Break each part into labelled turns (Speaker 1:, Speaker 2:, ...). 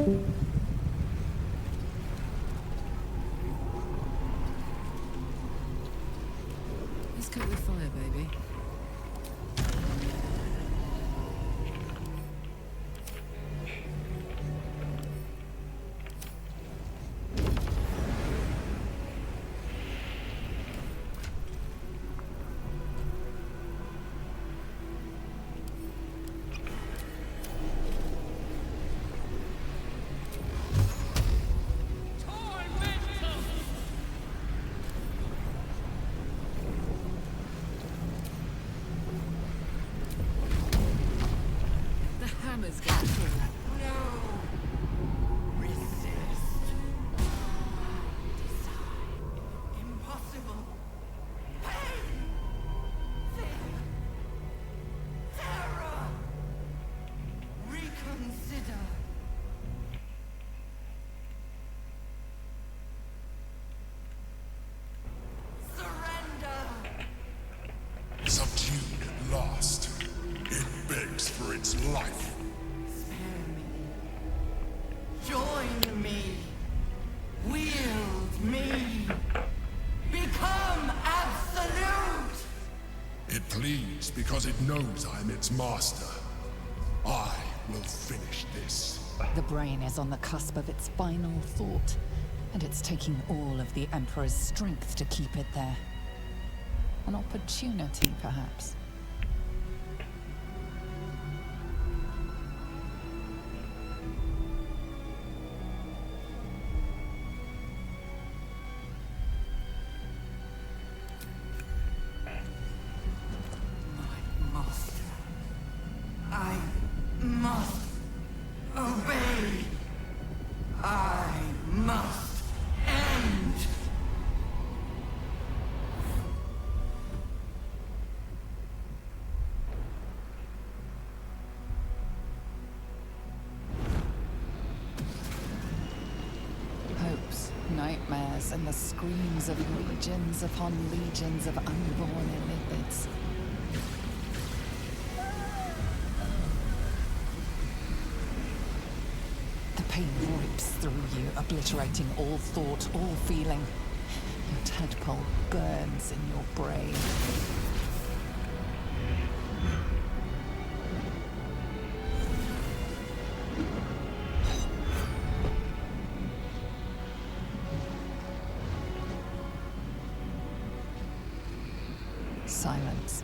Speaker 1: Let's coat the fire, baby. Hammer's got through.
Speaker 2: No! Resist. Decide. Impossible. Pain! Fear! Terror! Reconsider. Surrender!
Speaker 3: Subdued at last. It begs for its life.
Speaker 2: Spare me. Join me. Wield me. Become absolute!
Speaker 3: It pleads because it knows I am its master. I will finish this.
Speaker 4: The brain is on the cusp of its final thought, and it's taking all of the Emperor's strength to keep it there. An opportunity, perhaps.
Speaker 2: I must obey. I must end.
Speaker 4: Hopes, nightmares, and the screams of legions upon legions of unborn Illithids. The pain rips through you, obliterating all thought, all feeling. Your tadpole burns in your brain. Silence.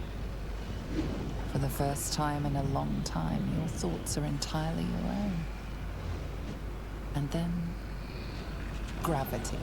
Speaker 4: For the first time in a long time, your thoughts are entirely your own. And then, gravity.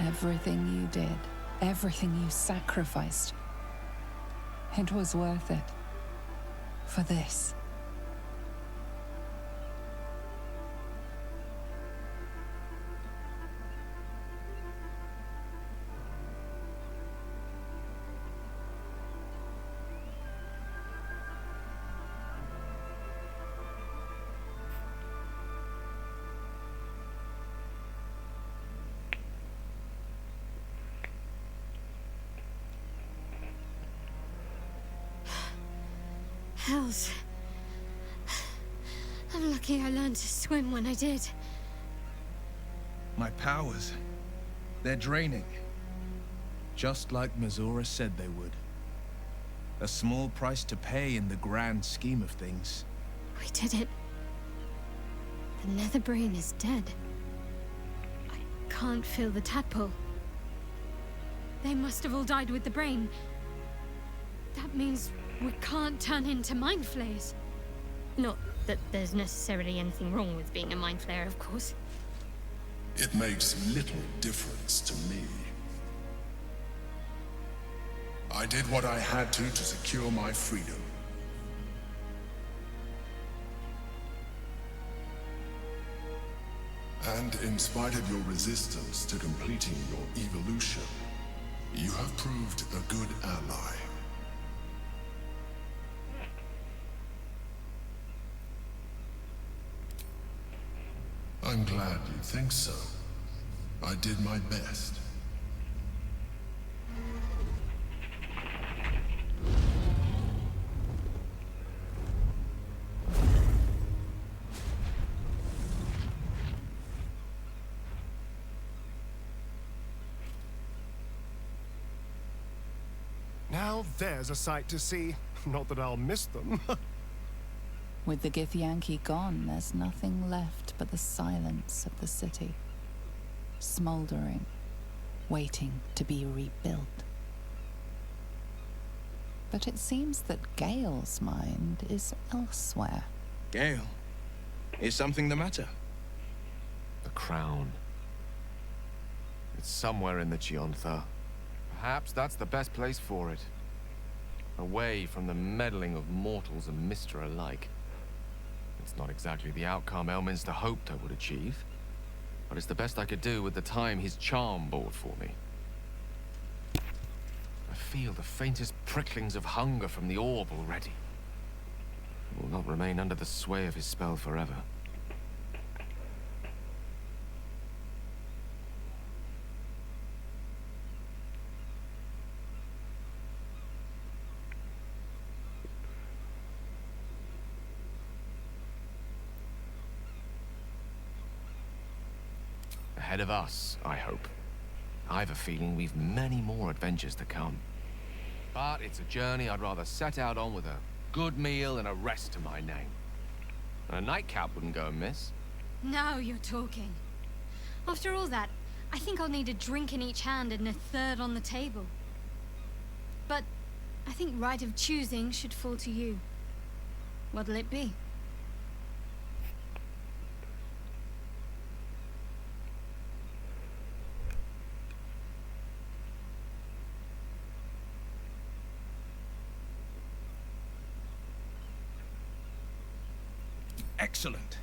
Speaker 4: Everything you did, everything you sacrificed, it was worth it. For this.
Speaker 5: Hells. I'm lucky I learned to swim when I did.
Speaker 6: My powers, they're draining. Just like Mazora said they would. A small price to pay in the grand scheme of things.
Speaker 5: We did it. The nether brain is dead. I can't feel the tadpole. They must have all died with the brain. That means we can't turn into mind flayers. Not that there's necessarily anything wrong with being a mind flayer, of course.
Speaker 3: It makes little difference to me. I did what I had to secure my freedom. And in spite of your resistance to completing your evolution, you have proved a good ally. I'm glad you think so. I did my best.
Speaker 7: Now there's a sight to see. Not that I'll miss them.
Speaker 4: With the Githyanki gone, there's nothing left but the silence of the city. Smoldering, waiting to be rebuilt. But it seems that Gale's mind is elsewhere.
Speaker 6: Gale, is something the matter?
Speaker 8: The crown. It's somewhere in the Chiontha. Perhaps that's the best place for it. Away from the meddling of mortals and Mr. alike. It's not exactly the outcome Elminster hoped I would achieve, but it's the best I could do with the time his charm bought for me. I feel the faintest pricklings of hunger from the orb already. It will not remain under the sway of his spell forever. Ahead of us, I hope. I've a feeling we've many more adventures to come. But it's a journey I'd rather set out on with a good meal and a rest to my name. And a nightcap wouldn't go amiss.
Speaker 5: Now you're talking. After all that, I think I'll need a drink in each hand and a third on the table. But I think right of choosing should fall to you. What'll it be?
Speaker 6: Excellent.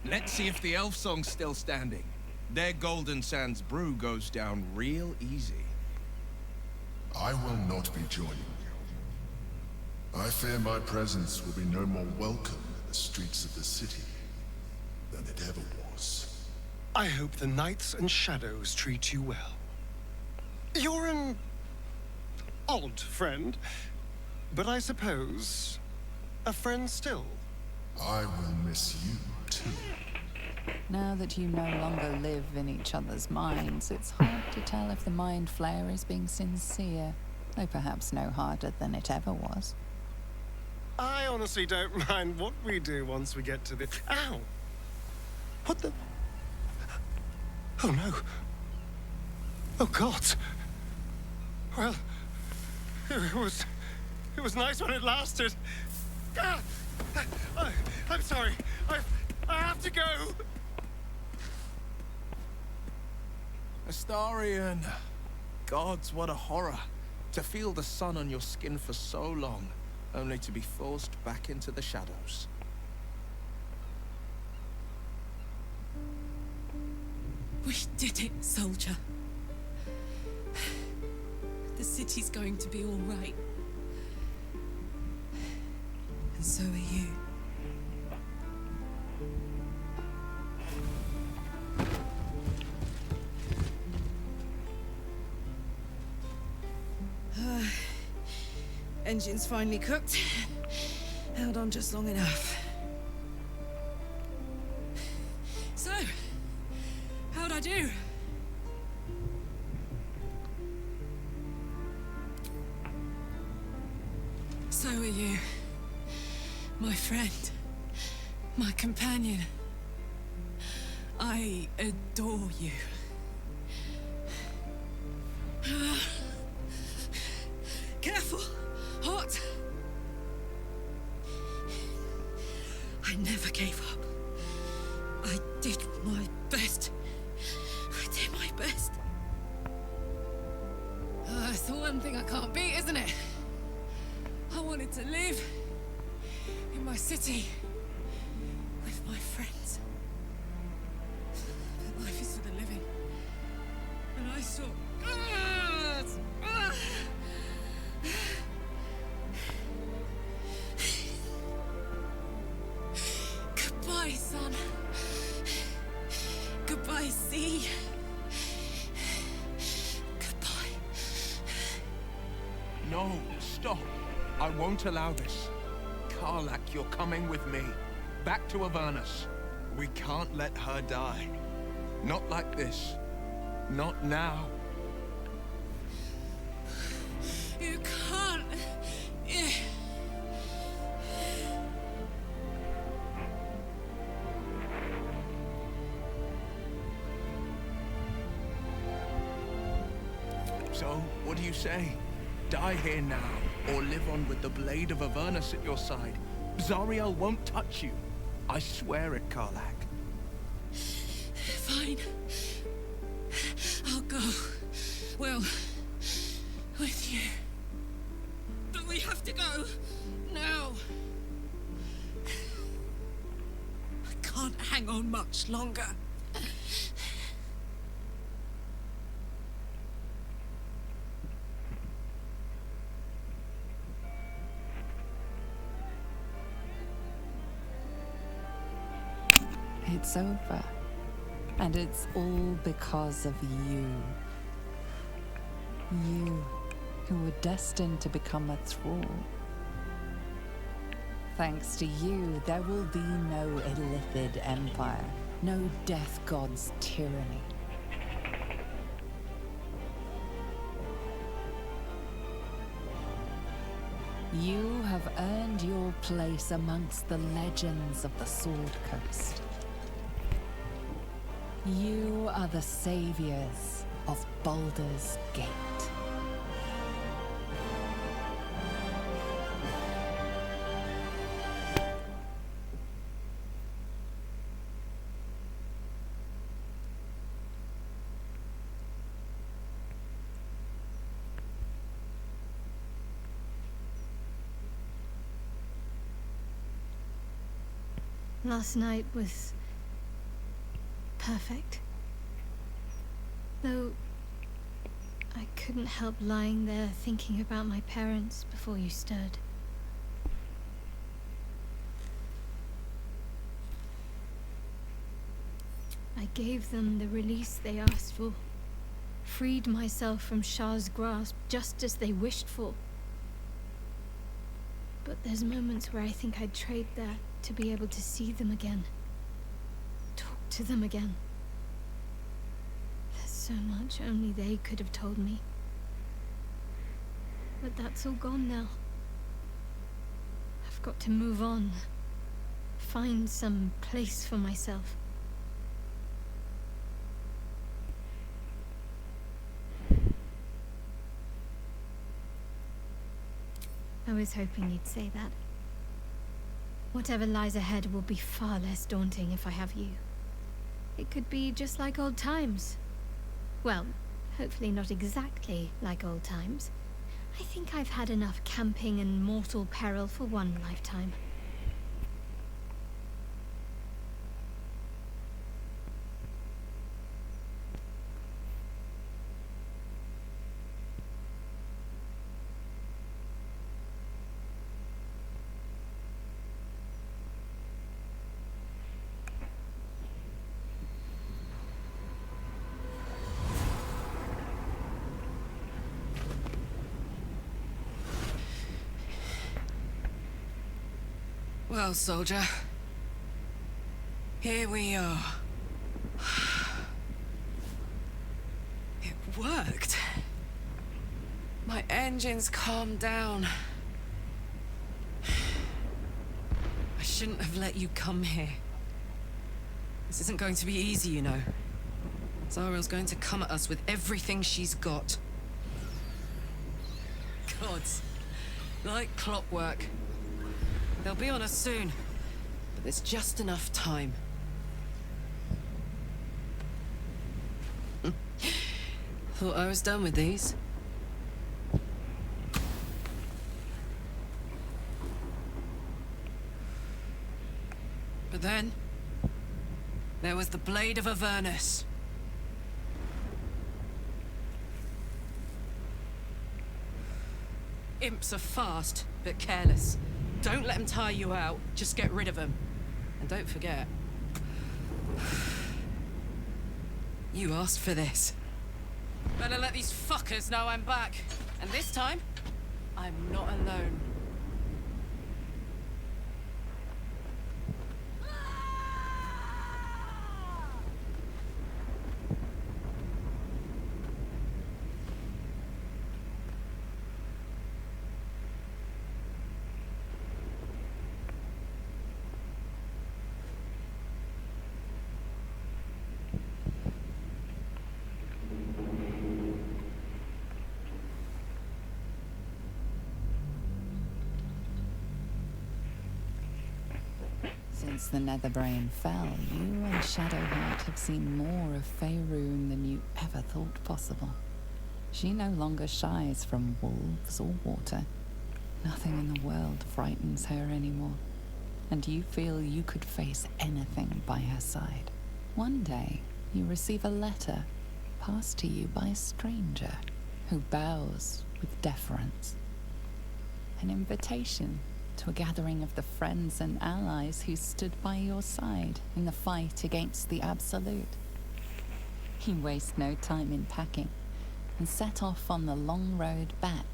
Speaker 6: Let's see if the elf song's still standing. Their Golden Sands brew goes down real easy.
Speaker 3: I will not be joining you. I fear my presence will be no more welcome in the streets of the city than it ever was.
Speaker 7: I hope the Knights and Shadows treat you well. You're an odd friend, but I suppose a friend still.
Speaker 3: I will miss you, too.
Speaker 4: Now that you no longer live in each other's minds, it's hard to tell if the Mind Flayer is being sincere, though perhaps no harder than it ever was.
Speaker 7: I honestly don't mind what we do once we get to the... Ow! What the... Oh, no. Oh, God. Well, it was nice when it lasted. Ah! I'm sorry. I have to go.
Speaker 6: Astarion. Gods, what a horror. To feel the sun on your skin for so long, only to be forced back into the shadows.
Speaker 1: We did it, soldier. The city's going to be all right. And so are you. Engine's finally cooked. Held on just long enough. So, how'd I do? So are you. My friend. My companion. I adore you. Careful! Hot! I never gave up. I did my best. I did my best. It's the one thing I can't beat, isn't it? I wanted to live in my city with my friends. But life is for the living. And I saw... Goodbye, son. Goodbye, sea. Goodbye.
Speaker 6: No, stop. I won't allow this. Karlak, you're coming with me. Back to Avernus. We can't let her die. Not like this. Not now.
Speaker 1: You can't.
Speaker 6: So, what do you say? Die here now, or live on with the blade of Avernus at your side. Zariel won't touch you. I swear it, Karlak.
Speaker 1: Fine. I'll go. Well, with you. But we have to go. Now. I can't hang on much longer.
Speaker 4: It's over. And it's all because of you. You, who were destined to become a thrall. Thanks to you, there will be no Illithid empire, no death god's tyranny. You have earned your place amongst the legends of the Sword Coast. You are the saviors of Baldur's Gate.
Speaker 5: Last night was perfect. Though I couldn't help lying there thinking about my parents before you stirred. I gave them the release they asked for, freed myself from Shah's grasp just as they wished for. But there's moments where I think I'd trade that to be able to see them again. Talk to them again. There's so much only they could have told me. But that's all gone now. I've got to move on. Find some place for myself. I was hoping you'd say that. Whatever lies ahead will be far less daunting if I have you. It could be just like old times. Well, hopefully not exactly like old times. I think I've had enough camping and mortal peril for one lifetime.
Speaker 1: Well, soldier. Here we are. It worked. My engines calmed down. I shouldn't have let you come here. This isn't going to be easy, you know. Zariel's going to come at us with everything she's got. Gods. Like clockwork. They'll be on us soon, but there's just enough time. Thought I was done with these. But then, there was the Blade of Avernus. Imps are fast, but careless. Don't let them tire you out, just get rid of them. And don't forget, you asked for this. Better let these fuckers know I'm back. And this time, I'm not alone.
Speaker 4: Since the Netherbrain fell, you and Shadowheart have seen more of Faerun than you ever thought possible. She no longer shies from wolves or water. Nothing in the world frightens her anymore. And you feel you could face anything by her side. One day, you receive a letter passed to you by a stranger who bows with deference. An invitation to a gathering of the friends and allies who stood by your side in the fight against the Absolute. You waste no time in packing and set off on the long road back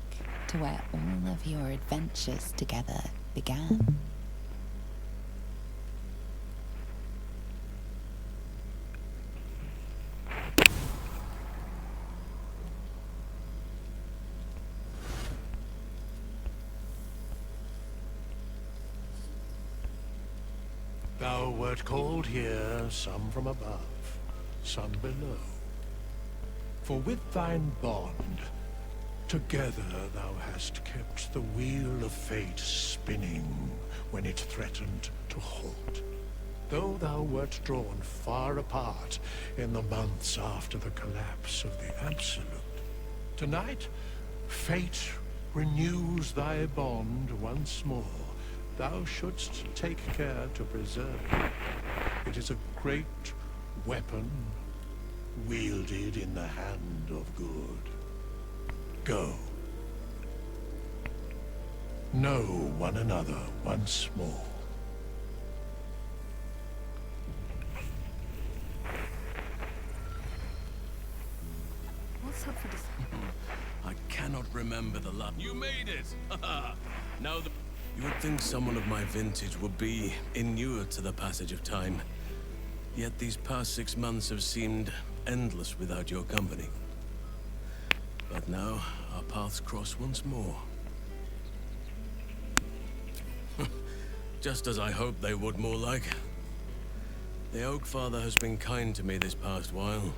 Speaker 4: to where all of your adventures together began.
Speaker 9: Thou wert called here, some from above, some below. For with thine bond, together thou hast kept the wheel of fate spinning when it threatened to halt. Though thou wert drawn far apart in the months after the collapse of the Absolute, tonight, fate renews thy bond once more. Thou shouldst take care to preserve it. It is a great weapon, wielded in the hand of good. Go. Know one another once more.
Speaker 5: What's up for this?
Speaker 10: I cannot remember the last. You made it! Now you would think someone of my vintage would be inured to the passage of time. Yet these past 6 months have seemed endless without your company. But now, our paths cross once more. Just as I hoped they would, more like. The Oak Father has been kind to me this past while.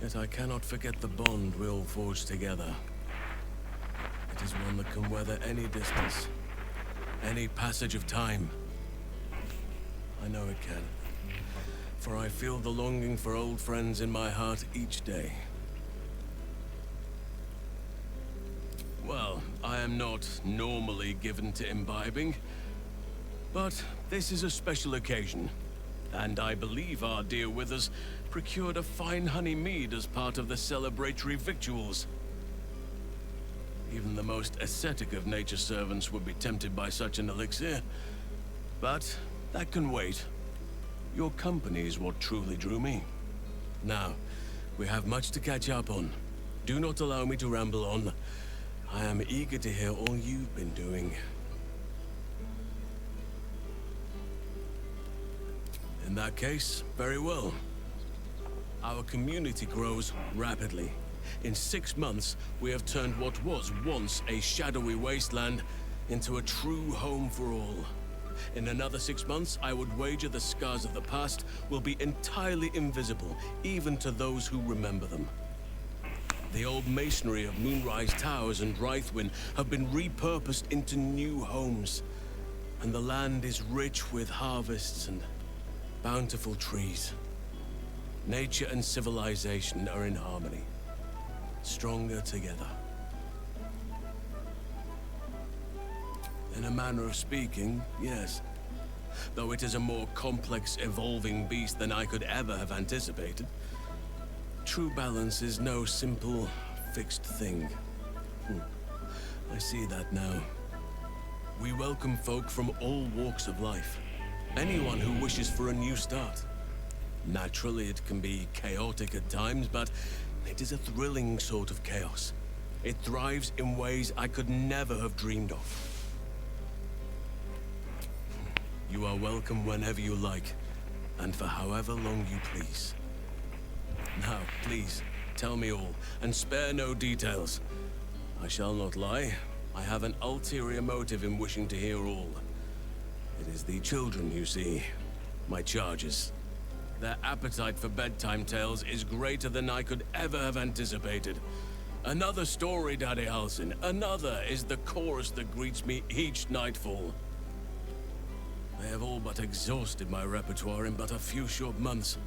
Speaker 10: Yet I cannot forget the bond we all forged together. It is one that can weather any distance, any passage of time. I know it can. for I feel the longing for old friends in my heart each day. Well, I am not normally given to imbibing, but this is a special occasion, and I believe our dear Withers procured a fine honey mead as part of the celebratory victuals. Even the most ascetic of nature's servants would be tempted by such an elixir, but that can wait. Your company is what truly drew me. Now, we have much to catch up on. Do not allow me to ramble on. I am eager to hear all you've been doing. In that case, very well. Our community grows rapidly. In 6 months, we have turned what was once a shadowy wasteland into a true home for all. In another 6 months, I would wager the scars of the past will be entirely invisible, even to those who remember them. The old masonry of Moonrise Towers and Rythwin have been repurposed into new homes, and the land is rich with harvests and bountiful trees. Nature and civilization are in harmony, stronger together. In a manner of speaking, yes. Though it is a more complex, evolving beast than I could ever have anticipated. True balance is no simple, fixed thing. I see that now. We welcome folk from all walks of life. Anyone who wishes for a new start. Naturally, it can be chaotic at times, but it is a thrilling sort of chaos. It thrives in ways I could never have dreamed of. You are welcome whenever you like, and for however long you please. Now, please, tell me all, and spare no details. I shall not lie. I have an ulterior motive in wishing to hear all. It is the children, you see, my charges. Their appetite for bedtime tales is greater than I could ever have anticipated. Another story, Daddy Halsin. Another is the chorus that greets me each nightfall. They have all but exhausted my repertoire in but a few short months.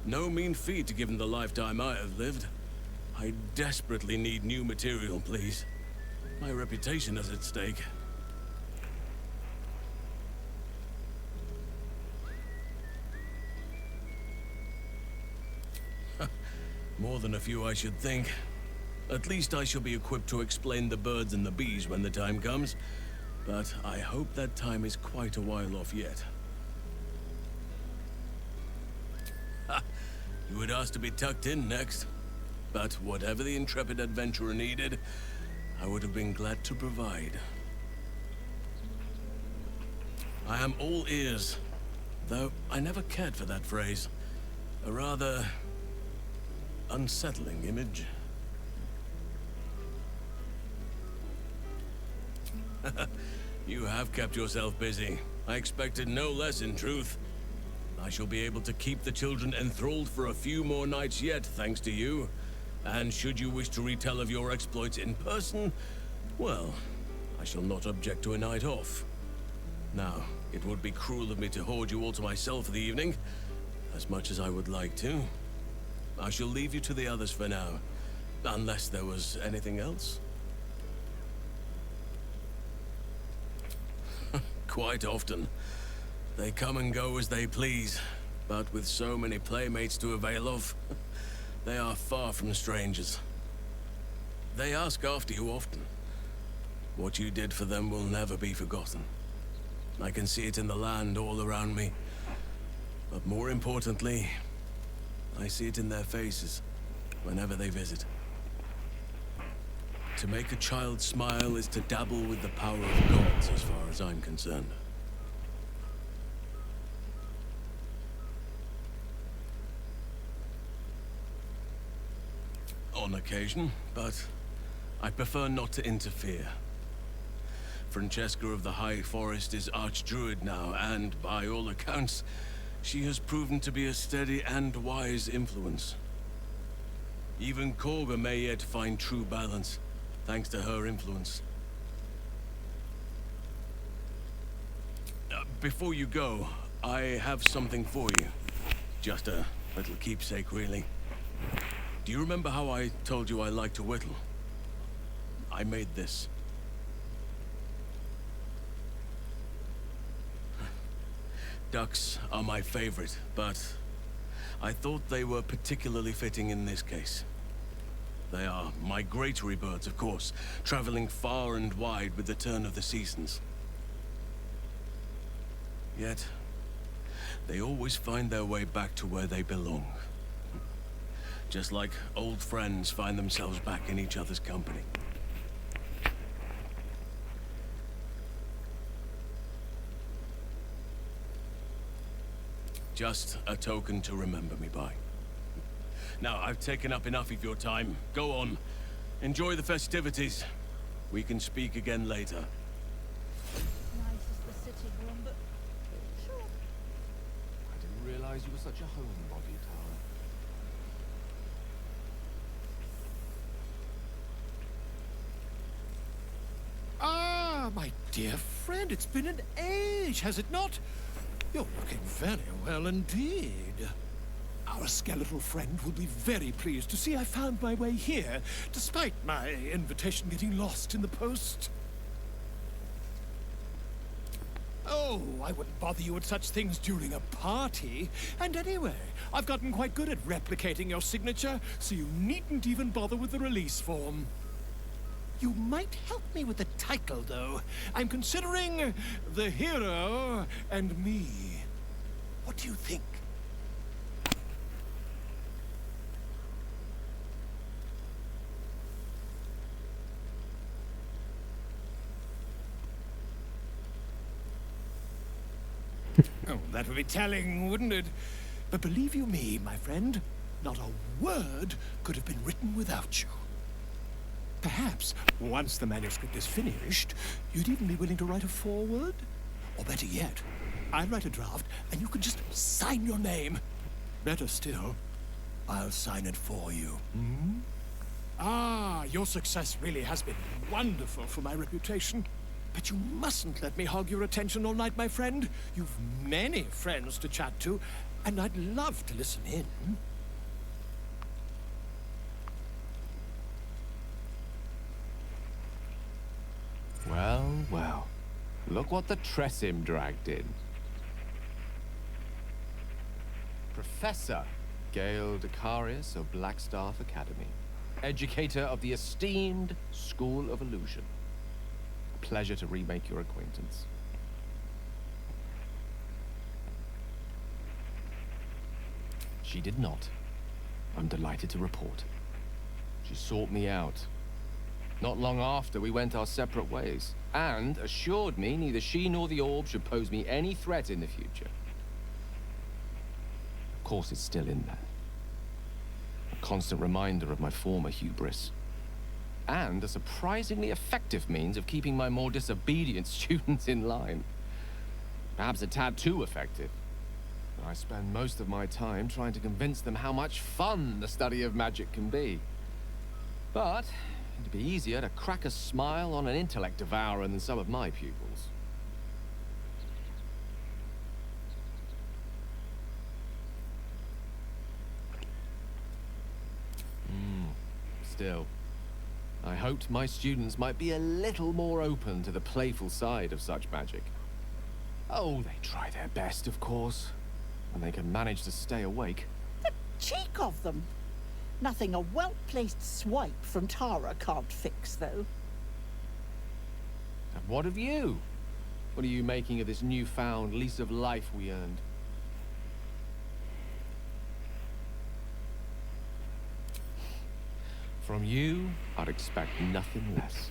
Speaker 10: No mean feat given the lifetime I have lived. I desperately need new material, please. My reputation is at stake. More than a few, I should think. At least I shall be equipped to explain the birds and the bees when the time comes. But I hope that time is quite a while off yet. Ha! You had asked to be tucked in next. But whatever the intrepid adventurer needed, I would have been glad to provide. I am all ears, though I never cared for that phrase. A rather unsettling image. You have kept yourself busy. I expected no less, in truth. I shall be able to keep the children enthralled for a few more nights yet, thanks to you. And should you wish to retell of your exploits in person, well, I shall not object to a night off. Now, it would be cruel of me to hoard you all to myself for the evening, as much as I would like to. I shall leave you to the others for now, unless there was anything else. Quite often. They come and go as they please, but with so many playmates to avail of, they are far from strangers. They ask after you often. What you did for them will never be forgotten. I can see it in the land all around me. But more importantly, I see it in their faces whenever they visit. To make a child smile is to dabble with the power of gods, as far as I'm concerned. On occasion, but I prefer not to interfere. Francesca of the High Forest is Archdruid now, and by all accounts, she has proven to be a steady and wise influence. Even Korga may yet find true balance, thanks to her influence. Before you go, I have something for you. Just a little keepsake, really. Do you remember how I told you I like to whittle? I made this. Ducks are my favorite, but I thought they were particularly fitting in this case. They are migratory birds, of course, traveling far and wide with the turn of the seasons. Yet, they always find their way back to where they belong. Just like old friends find themselves back in each other's company. Just a token to remember me by. Now, I've taken up enough of your time. Go on. Enjoy the festivities. We can speak again later.
Speaker 11: Nice as the sitting room, but sure.
Speaker 8: I didn't realize you were such a homebody, Tara.
Speaker 9: Ah, my dear friend, it's been an age, has it not? You're looking very well indeed. Our skeletal friend will be very pleased to see I found my way here, despite my invitation getting lost in the post. Oh, I wouldn't bother you with such things during a party. And anyway, I've gotten quite good at replicating your signature, so you needn't even bother with the release form. You might help me with the title, though. I'm considering The Hero and Me. What do you think? Oh, that would be telling, wouldn't it? But believe you me, my friend, not a word could have been written without you. Perhaps, once the manuscript is finished, you'd even be willing to write a foreword? Or better yet, I'll write a draft and you can just sign your name. Better still, I'll sign it for you. Hmm? Ah, your success really has been wonderful for my reputation. But you mustn't let me hog your attention all night, my friend. You've many friends to chat to, and I'd love to listen in.
Speaker 8: Well, well. Look what the Tressim dragged in. Professor Gale Decarius of Blackstaff Academy. Educator of the esteemed School of Illusion. Pleasure to remake your acquaintance. She did not. I'm delighted to report. She sought me out. Not long after, we went our separate ways, and assured me neither she nor the orb should pose me any threat in the future. Of course, it's still in there. A constant reminder of my former hubris. And a surprisingly effective means of keeping my more disobedient students in line. Perhaps a tad too effective. I spend most of my time trying to convince them how much fun the study of magic can be. But it'd be easier to crack a smile on an intellect devourer than some of my pupils. Still, I hoped my students might be a little more open to the playful side of such magic. Oh, they try their best, of course, when they can manage to stay awake.
Speaker 11: The cheek of them! Nothing a well-placed swipe from Tara can't fix, though.
Speaker 8: And what of you? What are you making of this newfound lease of life we earned? From you, I'd expect nothing less.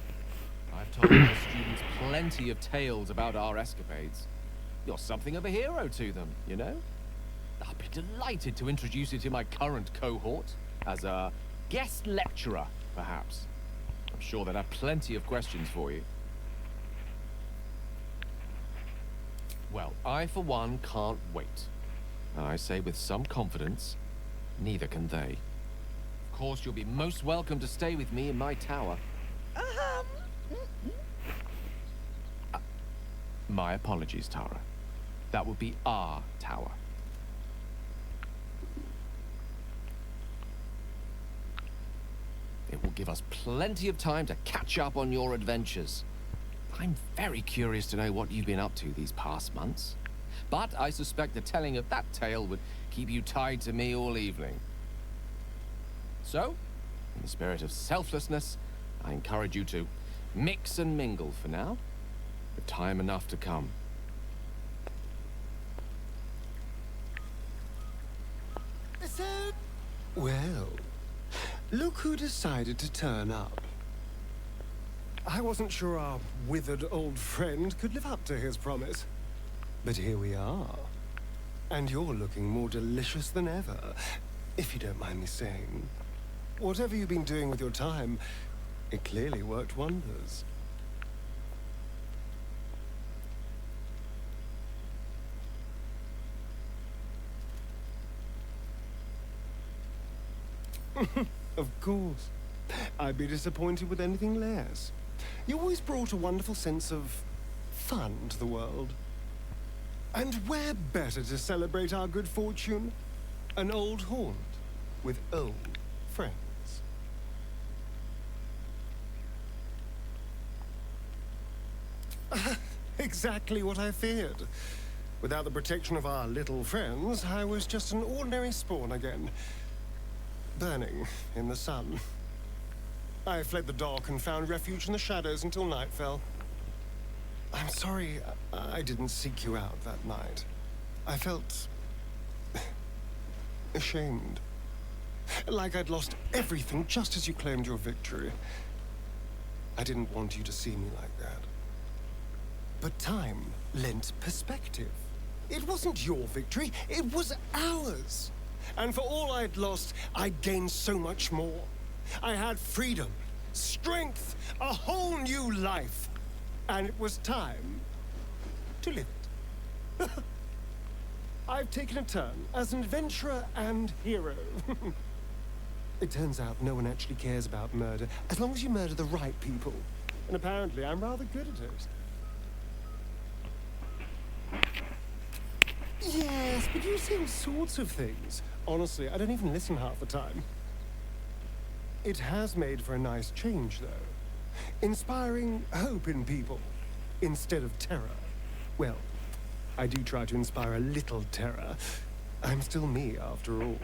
Speaker 8: I've told my students plenty of tales about our escapades. You're something of a hero to them, you know? I'll be delighted to introduce you to my current cohort as a guest lecturer, perhaps. I'm sure they'd have plenty of questions for you. Well, I, for one, can't wait. And I say with some confidence, neither can they. Of course, you'll be most welcome to stay with me in my tower. My apologies, Tara. That would be our tower. give us plenty of time to catch up on your adventures. I'm very curious to know what you've been up to these past months. But I suspect the telling of that tale would keep you tied to me all evening. So, in the spirit of selflessness, I encourage you to mix and mingle for now, with time enough to come.
Speaker 7: So, well, look who decided to turn up. I wasn't sure our withered old friend could live up to his promise. But here we are. And you're looking more delicious than ever, if you don't mind me saying. Whatever you've been doing with your time, it clearly worked wonders. Of course. I'd be disappointed with anything less. You always brought a wonderful sense of fun to the world. And where better to celebrate our good fortune? An old haunt with old friends. Exactly what I feared. Without the protection of our little friends, I was just an ordinary spawn again. Burning in the sun. I fled the dock and found refuge in the shadows until night fell. I'm sorry I didn't seek you out that night. I felt ashamed. Like I'd lost everything just as you claimed your victory. I didn't want you to see me like that. But time lent perspective. It wasn't your victory, it was ours. And for all I'd lost, I'd gained so much more. I had freedom, strength, a whole new life. And it was time to live it. I've taken a turn as an adventurer and hero. It turns out no one actually cares about murder, as long as you murder the right people. And apparently I'm rather good at it. Yes, but you say all sorts of things. Honestly, I don't even listen half the time. It has made for a nice change, though. Inspiring hope in people, instead of terror. Well, I do try to inspire a little terror. I'm still me, after all.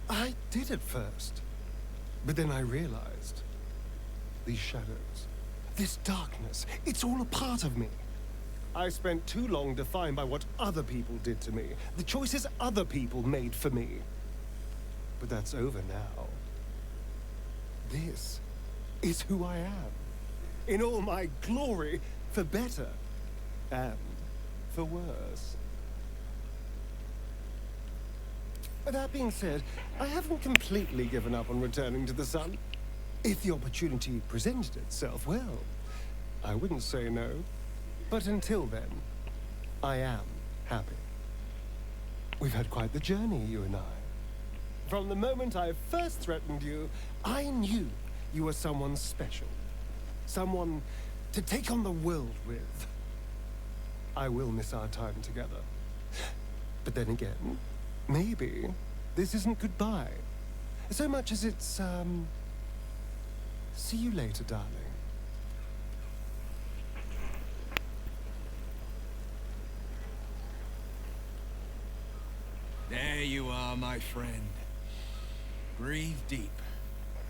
Speaker 7: I did at first. But then I realized. These shadows, this darkness, it's all a part of me. I spent too long defined by what other people did to me, the choices other people made for me. But that's over now. This is who I am. In all my glory, for better and for worse. That being said, I haven't completely given up on returning to the sun. If the opportunity presented itself, well, I wouldn't say no. But until then, I am happy. We've had quite the journey, you and I. From the moment I first threatened you, I knew you were someone special. Someone to take on the world with. I will miss our time together. But then again, maybe this isn't goodbye. So much as it's, see you later, darling.
Speaker 6: There you are, my friend. Breathe deep.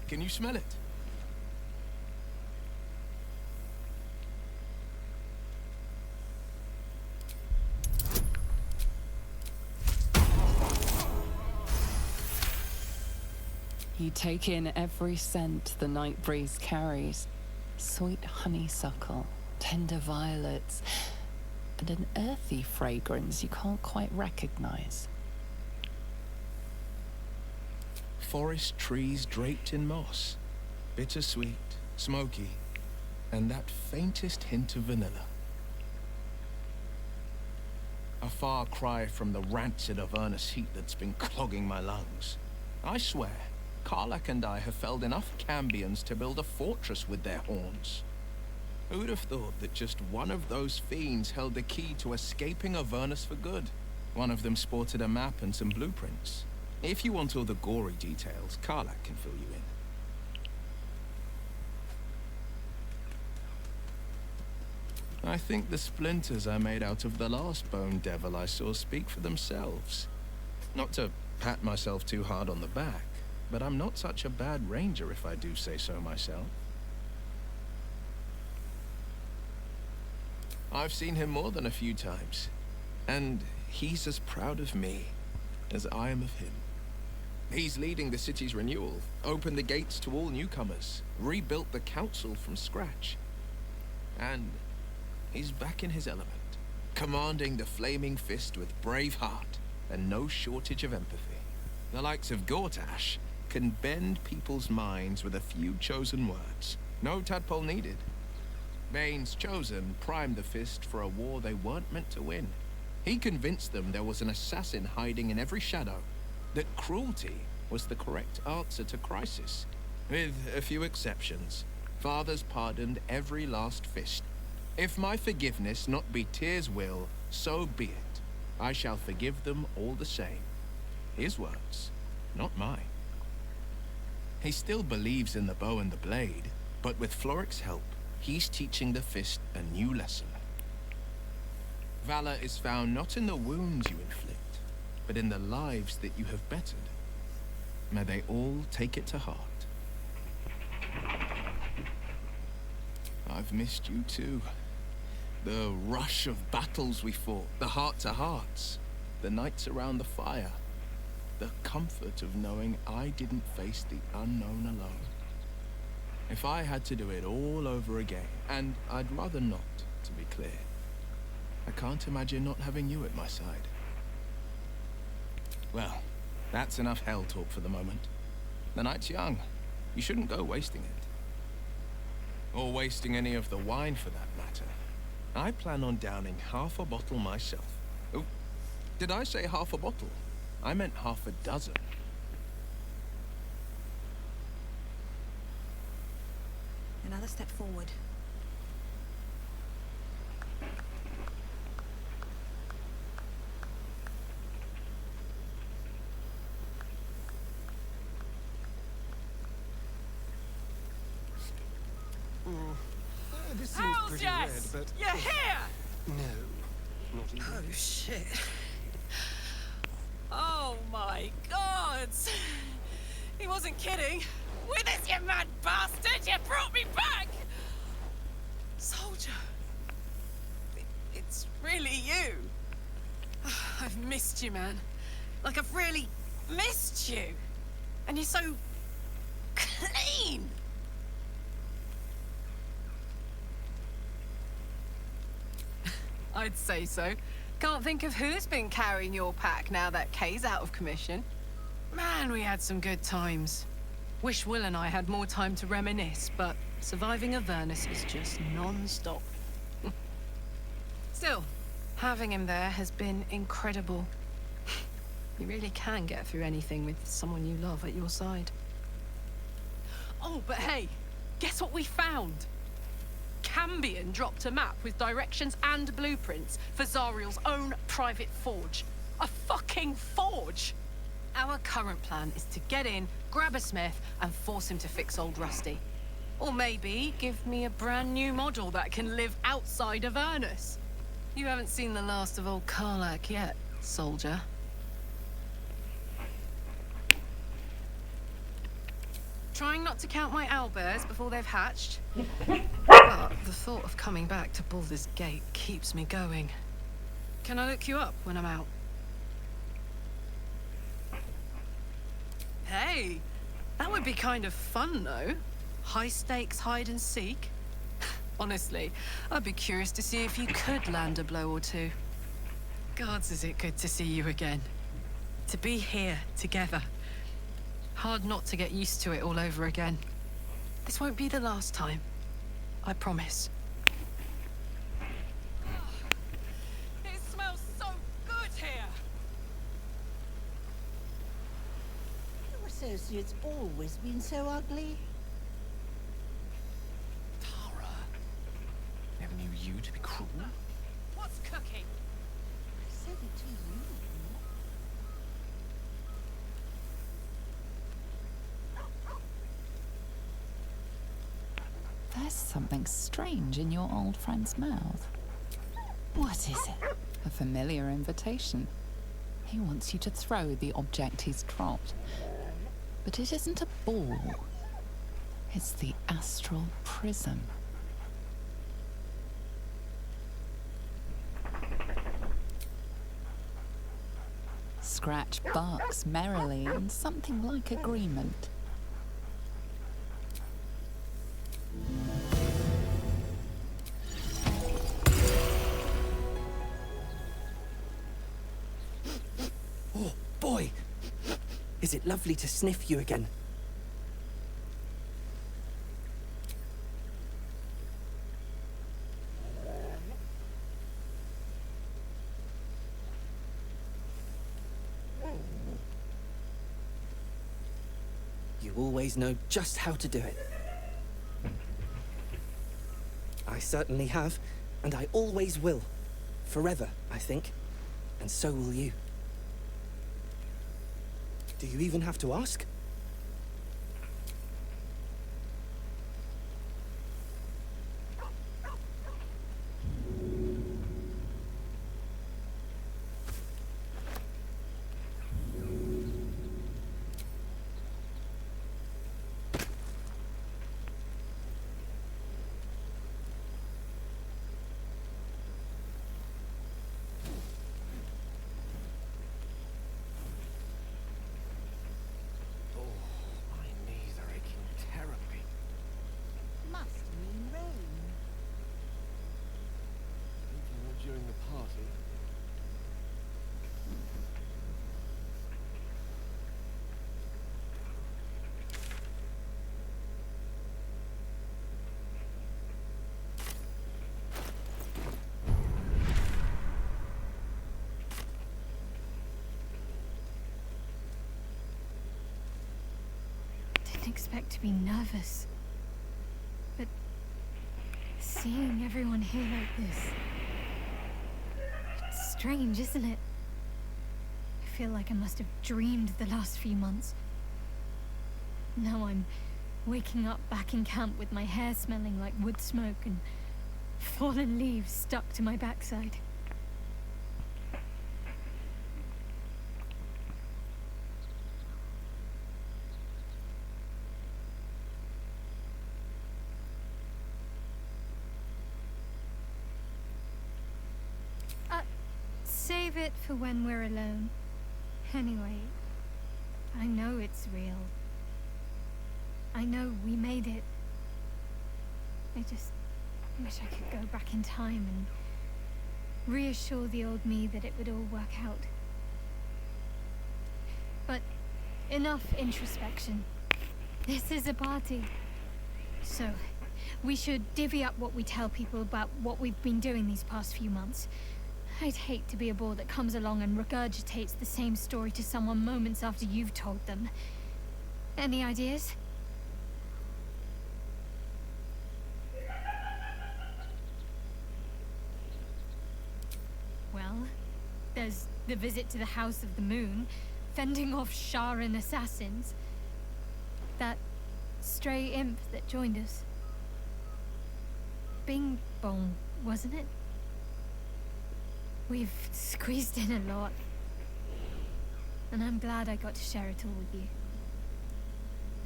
Speaker 6: Can you smell it?
Speaker 4: You take in every scent the night breeze carries. Sweet honeysuckle, tender violets, and an earthy fragrance you can't quite recognize.
Speaker 6: Forest trees draped in moss. Bittersweet, smoky, and that faintest hint of vanilla. A far cry from the rancid Avernus heat that's been clogging my lungs. I swear, Karlach and I have felled enough Cambions to build a fortress with their horns. Who'd have thought that just one of those fiends held the key to escaping Avernus for good? One of them sported a map and some blueprints. If you want all the gory details, Karlak can fill you in. I think the splinters I made out of the last bone devil I saw speak for themselves. Not to pat myself too hard on the back, but I'm not such a bad ranger if I do say so myself. I've seen him more than a few times, and he's as proud of me as I am of him. He's leading the city's renewal, opened the gates to all newcomers, rebuilt the council from scratch. And he's back in his element, commanding the Flaming Fist with brave heart and no shortage of empathy. The likes of Gortash can bend people's minds with a few chosen words. No tadpole needed. Bane's Chosen primed the Fist for a war they weren't meant to win. He convinced them there was an assassin hiding in every shadow, that cruelty was the correct answer to crisis. With a few exceptions, fathers pardoned every last Fist. If my forgiveness not be Tyr's will, so be it. I shall forgive them all the same. His words, not mine. He still believes in the bow and the blade, but with Floric's help, he's teaching the Fist a new lesson. Valor is found not in the wounds you inflict, but in the lives that you have bettered. May they all take it to heart. I've missed you too. The rush of battles we fought, the heart-to-hearts, the nights around the fire, the comfort of knowing I didn't face the unknown alone. If I had to do it all over again, and I'd rather not, to be clear, I can't imagine not having you at my side. Well, that's enough hell talk for the moment. The night's young. You shouldn't go wasting it. Or wasting any of the wine for that matter. I plan on downing half a bottle myself. Oh, did I say half a bottle? I meant half a dozen.
Speaker 12: Another step forward.
Speaker 7: This seems pretty red, but...
Speaker 1: You're here!
Speaker 7: No, not even.
Speaker 1: Oh, shit. Oh, my God! He wasn't kidding. With us, you mad bastard! You brought me back! Soldier. It's really you. I've missed you, man. Like, I've really missed you. And you're so... clean! I'd say so. Can't think of who's been carrying your pack now that Kay's out of commission. Man, we had some good times. Wish Will and I had more time to reminisce, but surviving Avernus is just non-stop. Still, having him there has been incredible. You really can get through anything with someone you love at your side. Oh, but hey, guess what we found? Cambion dropped a map with directions and blueprints for Zariel's own private forge. A fucking forge! Our current plan is to get in, grab a smith, and force him to fix old Rusty. Or maybe give me a brand new model that can live outside of Avernus. You haven't seen the last of old Karlak yet, soldier. Trying not to count my owlbears before they've hatched. But the thought of coming back to Baldur's Gate keeps me going. Can I look you up when I'm out? Hey, that would be kind of fun, though. High stakes hide and seek. Honestly, I'd be curious to see if you could land a blow or two. Gods, is it good to see you again. To be here together. Hard not to get used to it all over again. This won't be the last time. I promise. It smells so good here!
Speaker 11: Your associates always been so ugly.
Speaker 8: Tara, never knew you to be cruel.
Speaker 1: What's cooking?
Speaker 11: I said it to you.
Speaker 4: something strange in your old friend's mouth. What is it? A familiar invitation. He wants you to throw the object he's dropped. But it isn't a ball. It's the astral prism. Scratch barks merrily in something like agreement.
Speaker 13: Oh, boy! Is it lovely to sniff you again? You always know just how to do it. I certainly have, and I always will. Forever, I think. And so will you. Do you even have to ask?
Speaker 8: During the party.
Speaker 5: Didn't expect to be nervous. But seeing everyone here like this, it's strange, isn't it? I feel like I must have dreamed the last few months. Now I'm waking up back in camp with my hair smelling like wood smoke and fallen leaves stuck to my backside. Save it for when we're alone. Anyway, I know it's real. I know we made it. I just wish I could go back in time and reassure the old me that it would all work out. But enough introspection. This is a party. So, we should divvy up what we tell people about what we've been doing these past few months. I'd hate to be a bore that comes along and regurgitates the same story to someone moments after you've told them. Any ideas? Well, there's the visit to the House of the Moon, fending off Sharan assassins. That stray imp that joined us. Bing Bong, wasn't it? We've squeezed in a lot. And I'm glad I got to share it all with you.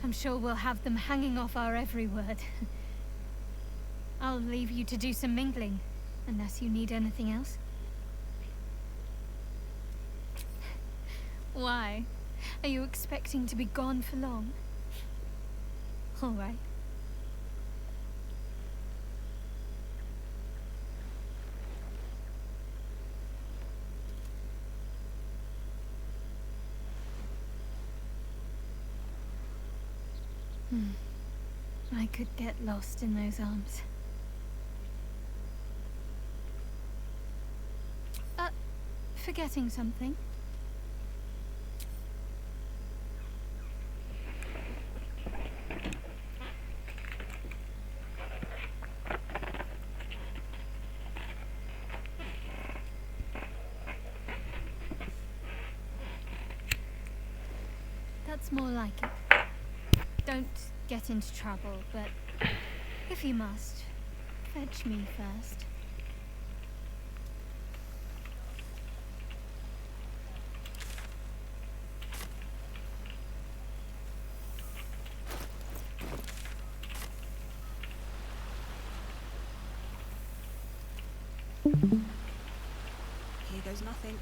Speaker 5: I'm sure we'll have them hanging off our every word. I'll leave you to do some mingling, unless you need anything else. Why? Are you expecting to be gone for long? All right. I could get lost in those arms. Forgetting something? That's more like it. Don't get into trouble, but If you must, fetch me first.
Speaker 12: Here goes nothing.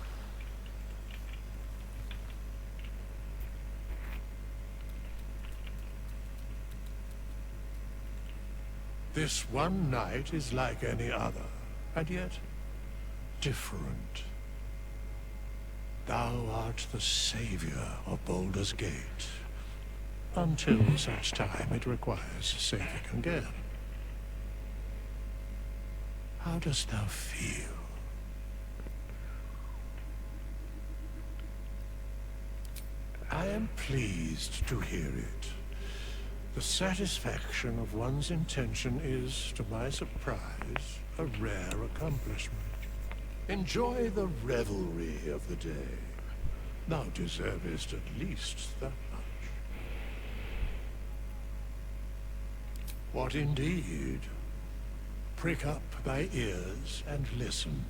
Speaker 9: This one night is like any other, and yet different. Thou art the savior of Baldur's Gate, until such time it requires saving again. How dost thou feel? I am pleased to hear it. The satisfaction of one's intention is, to my surprise, a rare accomplishment. Enjoy the revelry of the day. Thou deservest at least that much. What indeed? Prick up thy ears and listen.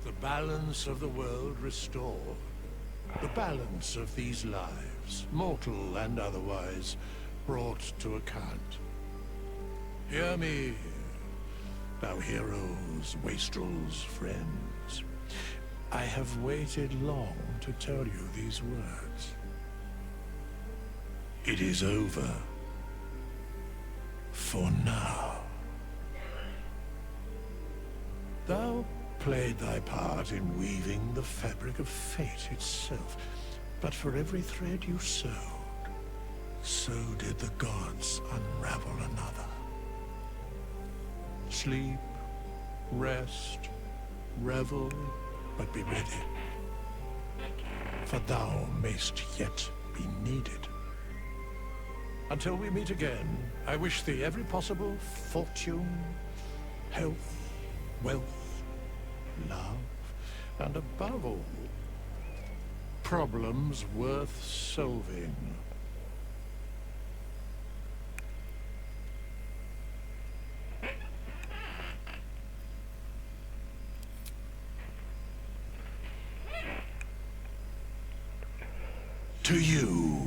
Speaker 9: The balance of the world restored. The balance of these lives, mortal and otherwise, brought to account. Hear me, thou heroes, wastrels, friends. I have waited long to tell you these words. It is over. For now. Thou played thy part in weaving the fabric of fate itself, but for every thread you sewed, so did the gods unravel another. Sleep, rest, revel, but be ready, for thou mayst yet be needed. Until we meet again, I wish thee every possible fortune, health, wealth, love, and above all, problems worth solving. To you.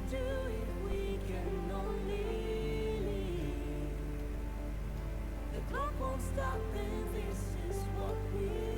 Speaker 2: do if we can only leave? The clock won't stop, and this is what we